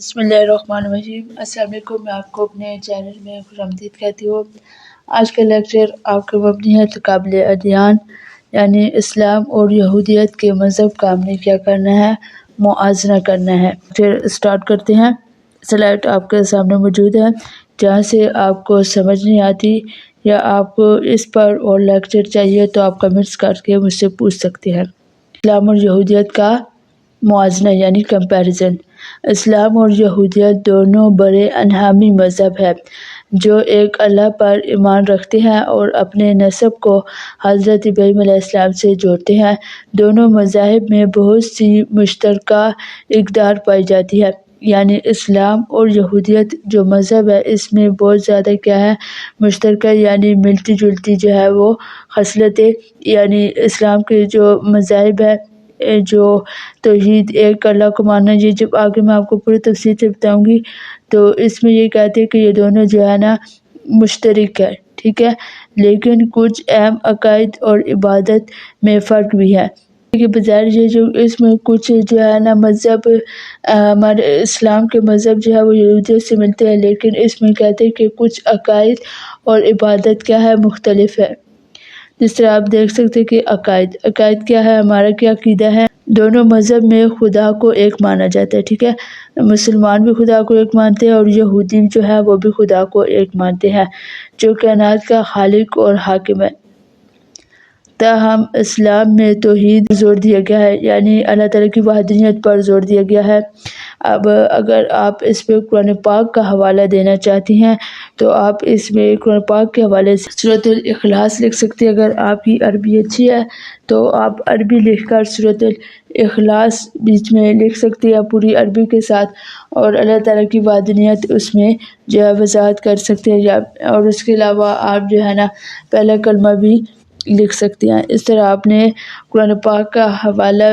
بسم اللہ الرحمن الرحیم۔ السلام علیکم، میں آپ کو اپنے چینل میں خوش آمدید کہتی ہوں۔ آج کا لیکچر آپ کا مبنی ہے تقابل ادیان، یعنی اسلام اور یہودیت کے مذہب کا ہم نے کیا کرنا ہے، موازنہ کرنا ہے۔ پھر اسٹارٹ کرتے ہیں۔ سلائڈ آپ کے سامنے موجود ہے، جہاں سے آپ کو سمجھ نہیں آتی یا آپ کو اس پر اور لیکچر چاہیے تو آپ کمنٹس کر کے مجھ سے پوچھ سکتے ہیں۔ اسلام اور یہودیت کا موازنہ یعنی کمپیریزن۔ اسلام اور یہودیت دونوں بڑے انہامی مذہب ہیں جو ایک اللہ پر ایمان رکھتے ہیں اور اپنے نسب کو حضرت ابراہیم علیہ السلام سے جوڑتے ہیں۔ دونوں مذاہب میں بہت سی مشترکہ اقدار پائی جاتی ہے، یعنی اسلام اور یہودیت جو مذہب ہے اس میں بہت زیادہ کیا ہے، مشترکہ یعنی ملتی جلتی جو ہے وہ خصلتیں، یعنی اسلام کے جو مذاہب ہے جو توحید ایک اللہ کو ماننا، یہ جب آگے میں آپ کو پوری تفصیل سے بتاؤں گی تو اس میں یہ کہتے ہیں کہ یہ دونوں جو ہے نا مشترک ہے، ٹھیک ہے، لیکن کچھ اہم عقائد اور عبادت میں فرق بھی ہے کہ بظاہر یہ جو اس میں کچھ جو ہے نا مذہب ہمارے اسلام کے مذہب جو ہے وہ یہودیت سے ملتے ہیں، لیکن اس میں کہتے ہیں کہ کچھ عقائد اور عبادت کیا ہے، مختلف ہے۔ جس طرح آپ دیکھ سکتے کہ عقائد کیا ہے، ہمارا کیا عقیدہ ہے۔ دونوں مذہب میں خدا کو ایک مانا جاتا ہے، ٹھیک ہے، مسلمان بھی خدا کو ایک مانتے ہیں اور یہودی جو ہے وہ بھی خدا کو ایک مانتے ہیں جو کائنات کا خالق اور حاکم ہے۔ تاہم اسلام میں توحید پر زور دیا گیا ہے، یعنی اللہ تعالیٰ کی وحدانیت پر زور دیا گیا ہے۔ اب اگر آپ اس پہ قرآن پاک کا حوالہ دینا چاہتی ہیں تو آپ اس میں قرآن پاک کے حوالے سے سورۃ الاخلاص لکھ سکتی ہیں۔ اگر آپ کی عربی اچھی ہے تو آپ عربی لکھ کر سورۃ الاخلاص بیچ میں لکھ سکتی ہیں پوری عربی کے ساتھ، اور اللہ تعالیٰ کی وحدانیت اس میں جو ہے وضاحت کر سکتے ہیں، اور اس کے علاوہ آپ جو ہے نا پہلا کلمہ بھی لکھ سکتے ہیں۔ اس طرح آپ نے قرآن پاک کا حوالہ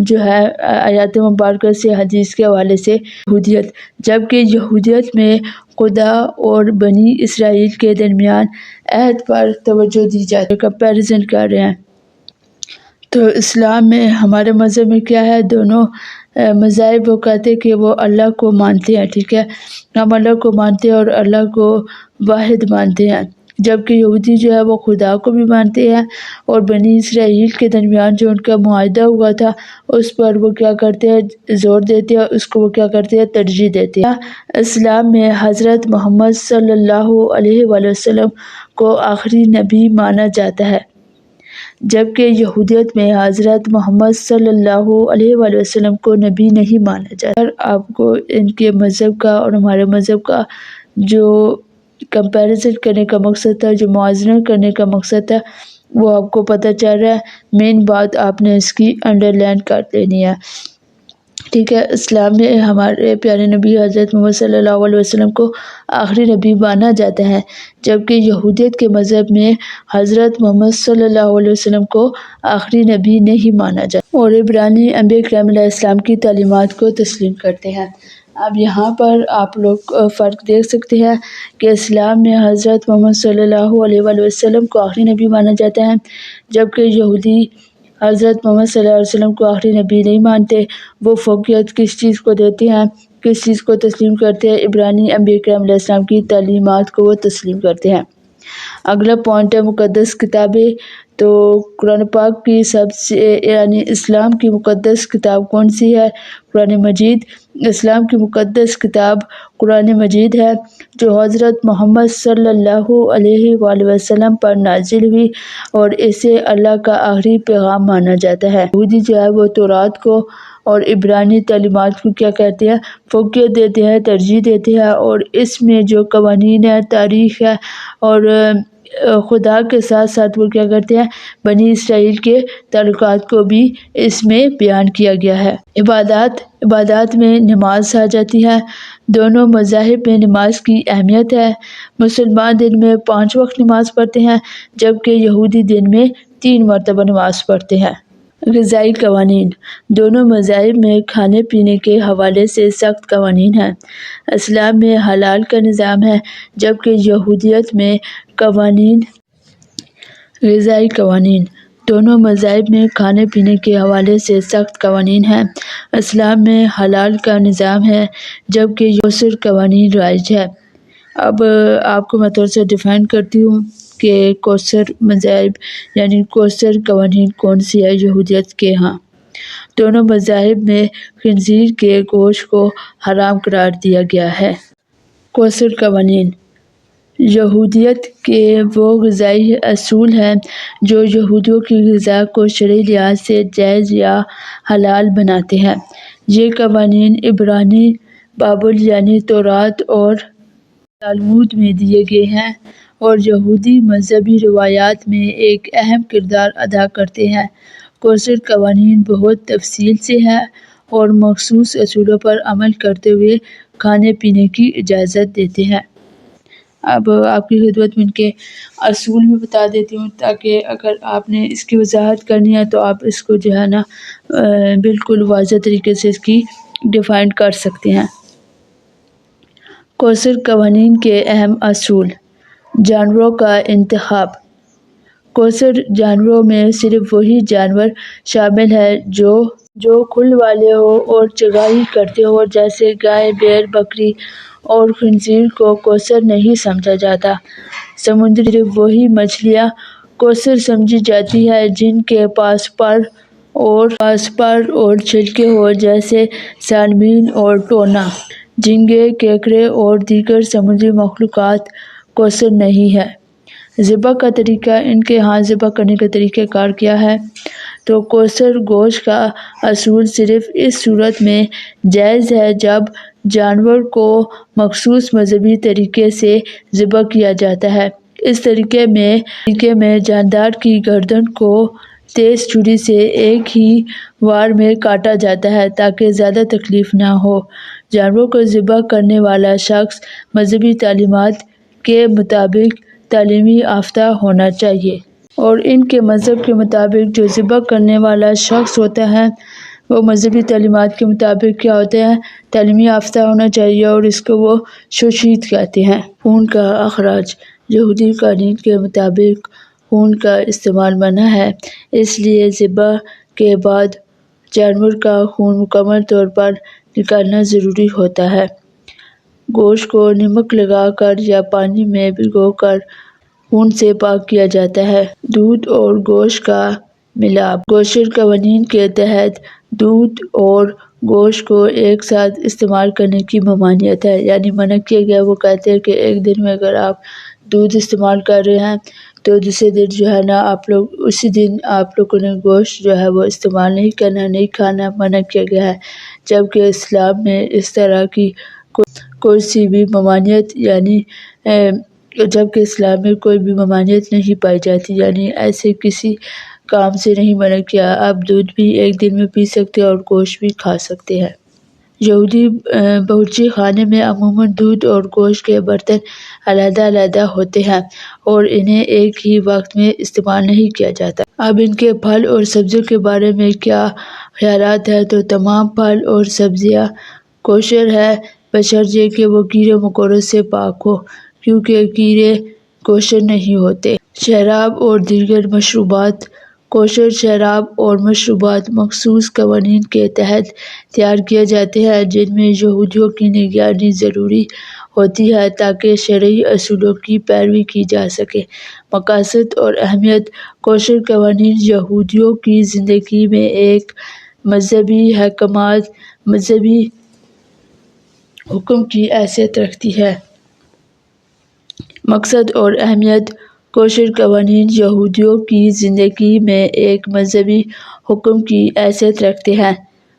جو ہے آیات مبارکہ سے، حدیث کے حوالے سے یہودیت، جبکہ یہودیت میں خدا اور بنی اسرائیل کے درمیان عہد پر توجہ دی جاتی ہے، کمپیریزن کر رہے ہیں۔ تو اسلام میں ہمارے مذہب میں کیا ہے، دونوں مذاہب وہ کہتے ہیں کہ وہ اللہ کو مانتے ہیں، ٹھیک ہے، ہم اللہ کو مانتے ہیں اور اللہ کو واحد مانتے ہیں، جبکہ یہودی جو ہے وہ خدا کو بھی مانتے ہیں اور بنی اسرائیل کے درمیان جو ان کا معاہدہ ہوا تھا اس پر وہ کیا کرتے ہیں، زور دیتے ہیں، اس کو وہ کیا کرتے ہیں، ترجیح دیتے ہیں۔ اسلام میں حضرت محمد صلی اللہ علیہ وآلہ وسلم کو آخری نبی مانا جاتا ہے، جبکہ یہودیت میں حضرت محمد صلی اللہ علیہ وآلہ وسلم کو نبی نہیں مانا جاتا۔ آپ کو ان کے مذہب کا اور ہمارے مذہب کا جو کمپیریزن کرنے کا مقصد تھا، جو موازنہ کرنے کا مقصد تھا، وہ آپ کو پتہ چل رہا ہے۔ مین بات آپ نے اس کی انڈر لائن کر لینی ہے، ٹھیک ہے۔ اسلام میں ہمارے پیارے نبی حضرت محمد صلی اللہ علیہ وسلم کو آخری نبی مانا جاتا ہے، جبکہ یہودیت کے مذہب میں حضرت محمد صلی اللہ علیہ وسلم کو آخری نبی نہیں مانا جاتا اور عبرانی انبیاء کرام علیہ السلام کی تعلیمات کو تسلیم کرتے ہیں۔ اب یہاں پر آپ لوگ فرق دیکھ سکتے ہیں کہ اسلام میں حضرت محمد صلی اللہ علیہ وآلہ وسلم کو آخری نبی مانا جاتا ہے، جبکہ یہودی حضرت محمد صلی اللہ علیہ وسلم کو آخری نبی نہیں مانتے۔ وہ فوقیت کس چیز کو دیتے ہیں، کس چیز کو تسلیم کرتے ہیں، عبرانی انبیاء کرام علیہ السلام کی تعلیمات کو وہ تسلیم کرتے ہیں۔ اگلا پوائنٹ ہے مقدس کتابیں۔ تو قرآن پاک کی سب سے یعنی اسلام کی مقدس کتاب کون سی ہے؟ قرآن مجید۔ اسلام کی مقدس کتاب قرآن مجید ہے جو حضرت محمد صلی اللہ علیہ وآلہ وسلم پر نازل ہوئی اور اسے اللہ کا آخری پیغام مانا جاتا ہے۔ یہودی جو ہے وہ تورات کو اور عبرانی تعلیمات کو کیا کہتے ہیں، فوقیت دیتے ہیں، ترجیح دیتے ہیں، اور اس میں جو قوانین ہے، تاریخ ہے اور خدا کے ساتھ ساتھ وہ کیا کرتے ہیں، بنی اسرائیل کے تعلقات کو بھی اس میں بیان کیا گیا ہے۔ عبادات میں نماز آ جاتی ہے۔ دونوں مذاہب میں نماز کی اہمیت ہے۔ مسلمان دن میں 5 وقت نماز پڑھتے ہیں، جبکہ یہودی دن میں 3 مرتبہ نماز پڑھتے ہیں۔ غذائی قوانین۔ دونوں مذاہب میں کھانے پینے کے حوالے سے سخت قوانین ہیں۔ اسلام میں حلال کا نظام ہے، جبکہ یہودیت میں قوانین غذائی قوانین۔ دونوں مذاہب میں کھانے پینے کے حوالے سے سخت قوانین ہیں۔ اسلام میں حلال کا نظام ہے جبکہ یسر قوانین رائج ہے۔ اب آپ کو میں تھوڑا سا ڈیفائن کرتی ہوں کہ کوثر مذاہب یعنی کوثر قوانین کون سی ہے یہودیت کے ہاں۔ دونوں مذاہب میں خنزیر کے گوشت کو حرام قرار دیا گیا ہے۔ کوثر قوانین یہودیت کے وہ غذائی اصول ہیں جو یہودیوں کی غذا کو شرعی لحاظ سے جائز یا حلال بناتے ہیں۔ یہ قوانین عبرانی بائبل یعنی تورات اور تالمود میں دیے گئے ہیں اور یہودی مذہبی روایات میں ایک اہم کردار ادا کرتے ہیں۔ کوثر قوانین بہت تفصیل سے ہیں اور مخصوص اصولوں پر عمل کرتے ہوئے کھانے پینے کی اجازت دیتے ہیں۔ اب آپ کی خدمت میں ان کے اصول بھی بتا دیتی ہوں تاکہ اگر آپ نے اس کی وضاحت کرنی ہے تو آپ اس کو جو ہے نا بالکل واضح طریقے سے اس کی ڈیفائن کر سکتے ہیں۔ کوثر قوانین کے اہم اصول۔ جانوروں کا انتخاب۔ کوثر جانوروں میں صرف وہی جانور شامل ہیں جو کھل والے ہوں اور چرواہی کرتے ہوں، جیسے گائے، بھیڑ، بکری اور خنزیر کو کوثر نہیں سمجھا جاتا۔ سمندری صرف وہی مچھلیاں کوثر سمجھی جاتی ہیں جن کے پاس پر اور چھلکے ہوں، جیسے سالمین اور ٹونا۔ جھینگے، کیکڑے اور دیگر سمندری مخلوقات کوثر نہیں ہیں۔ ذبح کا طریقہ۔ ان کے ہاں ذبح کرنے کا طریقہ کار کیا ہے؟ تو کوثر گوشت کا اصول صرف اس صورت میں جائز ہے جب جانور کو مخصوص مذہبی طریقے سے ذبح کیا جاتا ہے۔ اس طریقے میں جاندار کی گردن کو تیز چھری سے ایک ہی وار میں کاٹا جاتا ہے تاکہ زیادہ تکلیف نہ ہو۔ جانور کو ذبح کرنے والا شخص مذہبی تعلیمات کے مطابق تعلیم یافتہ ہونا چاہیے۔ اور ان کے مذہب کے مطابق جو ذبح کرنے والا شخص ہوتا ہے وہ مذہبی تعلیمات کے مطابق کیا ہوتا ہے؟ تعلیم یافتہ ہونا چاہیے اور اس کو وہ شہید کہتے ہیں۔ خون کا اخراج۔ یہودی قوانین کے مطابق خون کا استعمال منع ہے، اس لیے ذبح کے بعد جانور کا خون مکمل طور پر نکالنا ضروری ہوتا ہے۔ گوشت کو نمک لگا کر یا پانی میں بھگو کر خون سے پاک کیا جاتا ہے۔ دودھ اور گوشت کا ملاپ۔ کوثر قوانین کے تحت دودھ اور گوشت کو ایک ساتھ استعمال کرنے کی ممانعت ہے، یعنی منع کیا گیا۔ وہ کہتے ہیں کہ ایک دن میں اگر آپ دودھ استعمال کر رہے ہیں تو دوسرے دن جو ہے نا اسی دن آپ لوگوں نے گوشت جو ہے وہ استعمال نہیں کرنا، نہیں کھانا، منع کیا گیا ہے۔ جبکہ اسلام میں اس طرح کی کوئی سی بھی ممانعت جبکہ اسلام میں کوئی بھی ممانعت نہیں پائی جاتی، یعنی ایسے کسی کام سے نہیں منع کیا۔ آپ دودھ بھی ایک دن میں پی سکتے ہیں اور گوشت بھی کھا سکتے ہیں۔ یہودی باورچی خانے میں عموماً دودھ اور گوشت کے برتن علیحدہ علیحدہ ہوتے ہیں اور انہیں ایک ہی وقت میں استعمال نہیں کیا جاتا۔ اب ان کے پھل اور سبزیوں کے بارے میں کیا خیالات ہیں؟ تو تمام پھل اور سبزیاں کوثر ہیں بشرطیہ کہ وہ کیڑے مکوڑوں سے پاک ہوں، کیونکہ کیڑے کوثر نہیں ہوتے۔ شراب اور دیگر مشروبات۔ کوثر شراب اور مشروبات مخصوص قوانین کے تحت تیار کیے جاتے ہیں جن میں یہودیوں کی نگرانی ضروری ہوتی ہے تاکہ شرعی اصولوں کی پیروی کی جا سکے۔ مقاصد اور اہمیت۔ کوثر قوانین یہودیوں کی زندگی میں ایک مذہبی حکم کی حیثیت رکھتی ہے۔ مقصد اور اہمیت۔ کوثر قوانین یہودیوں کی زندگی میں ایک مذہبی حکم کی حیثیت رکھتے ہیں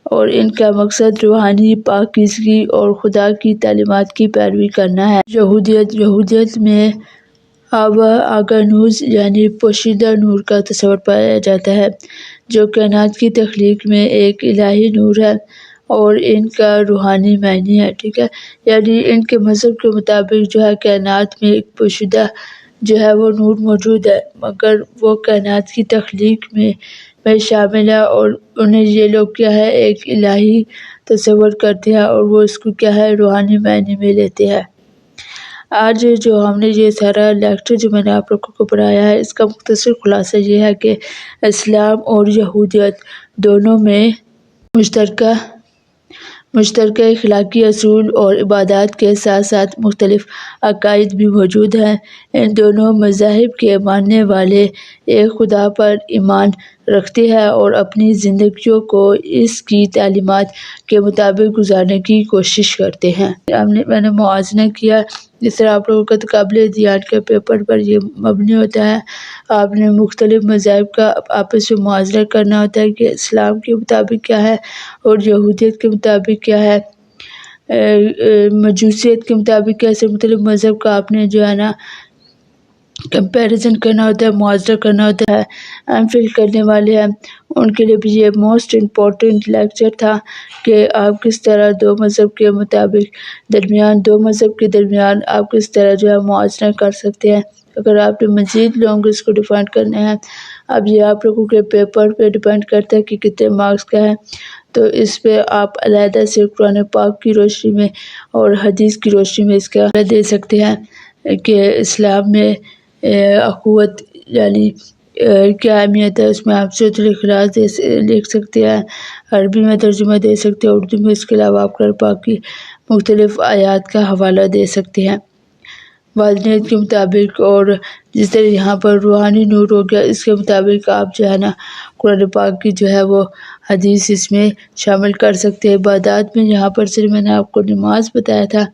اور ان کا مقصد روحانی پاکیزگی اور خدا کی تعلیمات کی پیروی کرنا ہے۔ یہودیت میں آگانوس یعنی پوشیدہ نور کا تصور پایا جاتا ہے جو کائنات کی تخلیق میں ایک الہی نور ہے اور ان کا روحانی معنی ہے، ٹھیک ہے۔ یعنی ان کے مذہب کے مطابق جو ہے کائنات میں ایک پوشیدہ جو ہے وہ نور موجود ہے، مگر وہ کائنات کی تخلیق میں شامل ہے اور انہیں یہ لوگ کیا ہے ایک الہی تصور کرتے ہیں اور وہ اس کو کیا ہے روحانی معنی میں لیتے ہیں۔ آج جو ہم نے یہ سارا لیکچر جو میں نے آپ لوگوں کو پڑھایا ہے، اس کا مختصر خلاصہ یہ ہے کہ اسلام اور یہودیت دونوں میں مشترکہ اخلاقی اصول اور عبادات کے ساتھ ساتھ مختلف عقائد بھی موجود ہیں۔ ان دونوں مذاہب کے ماننے والے ایک خدا پر ایمان رکھتے ہیں اور اپنی زندگیوں کو اس کی تعلیمات کے مطابق گزارنے کی کوشش کرتے ہیں۔ میں نے موازنہ کیا، جس طرح آپ لوگوں کا تقابلی ادیان کے پیپر پر یہ مبنی ہوتا ہے۔ آپ نے مختلف مذاہب کا آپس میں موازنہ کرنا ہوتا ہے کہ اسلام کے مطابق کیا ہے اور یہودیت کے مطابق کیا ہے، مجوسیت کے مطابق کیسے مختلف مذہب کا آپ نے جو ہے نا کمپیریزن کرنا ہوتا ہے، موازنہ کرنا ہوتا ہے۔ ایم فل کرنے والے ہیں ان کے لیے بھی یہ موسٹ امپورٹنٹ لیکچر تھا کہ آپ کس طرح دو مذہب کے درمیان آپ کس طرح جو ہے موازنہ کر سکتے ہیں۔ اگر آپ نے مزید لوگ اس کو ڈیفائن کرنے ہیں، اب یہ آپ لوگوں کے پیپر پہ ڈیپینڈ کرتا ہے کہ کتنے مارکس کا ہے، تو اس پہ آپ علیحدہ سے قرآن پاک کی روشنی میں اور حدیث کی روشنی میں اس کا دے سکتے ہیں کہ اسلام میں اخوت یعنی کیا اہمیت ہے۔ اس میں آپ سورۃ الاخلاص لکھ سکتے ہیں، عربی میں ترجمہ دے سکتے ہیں، اردو میں۔ اس کے علاوہ آپ قرآن پاک کی مختلف آیات کا حوالہ دے سکتے ہیں والدین کے مطابق، اور جس طرح یہاں پر روحانی نور ہو گیا، اس کے مطابق آپ جو ہے نا قرآن پاک کی جو ہے وہ حدیث اس میں شامل کر سکتے ہیں۔ عبادات میں یہاں پر صرف میں نے آپ کو نماز بتایا تھا،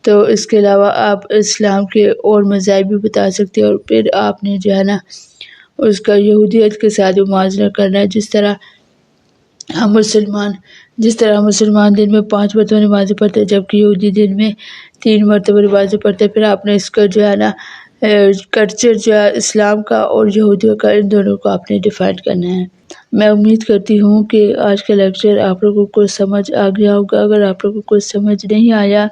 تو اس کے علاوہ آپ اسلام کے اور مذاہب بھی بتا سکتے ہیں، اور پھر آپ نے جو ہے نا اس کا یہودیت کے ساتھ موازنہ کرنا ہے۔ جس طرح ہم مسلمان دن میں 5 مرتبہ نمازیں پڑھتے ہیں، جبکہ یہودی دن میں 3 مرتبہ نمازیں پڑھتے ہیں۔ پھر آپ نے اس کا جو ہے نا کلچر جو ہے اسلام کا اور یہودیوں کا، ان دونوں کو آپ نے ڈیفائن کرنا ہے۔ میں امید کرتی ہوں کہ آج کا لیکچر آپ لوگوں کو سمجھ آ گیا ہوگا۔ اگر آپ لوگوں کو سمجھ نہیں آیا،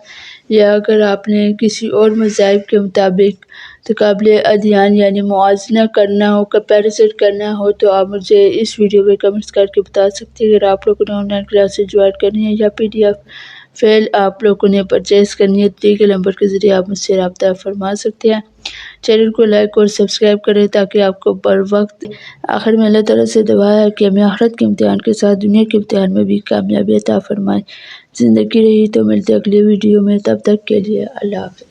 یا اگر آپ نے کسی اور مذاہب کے مطابق تقابل ادیان یعنی موازنہ کرنا ہو، کمپیریزن کرنا ہو، تو آپ مجھے اس ویڈیو میں کمنٹس کر کے بتا سکتے ہیں۔ اگر آپ لوگوں نے آن لائن کلاسز جوائن کرنی ہے یا PDF فائل آپ لوگوں نے پرچیز کرنی ہے، دی گئے نمبر کے ذریعے آپ مجھ سے رابطہ فرما سکتے ہیں۔ چینل کو لائک اور سبسکرائب کریں تاکہ آپ کو بر وقت۔ آخر میں اللہ تعالیٰ سے دعا ہے کہ ہمیں آخرت کے امتحان کے ساتھ دنیا کے امتحان میں بھی کامیابی عطا فرمائے۔ زندگی رہی تو ملتے اگلی ویڈیو میں، تب تک کے لیے اللہ حافظ۔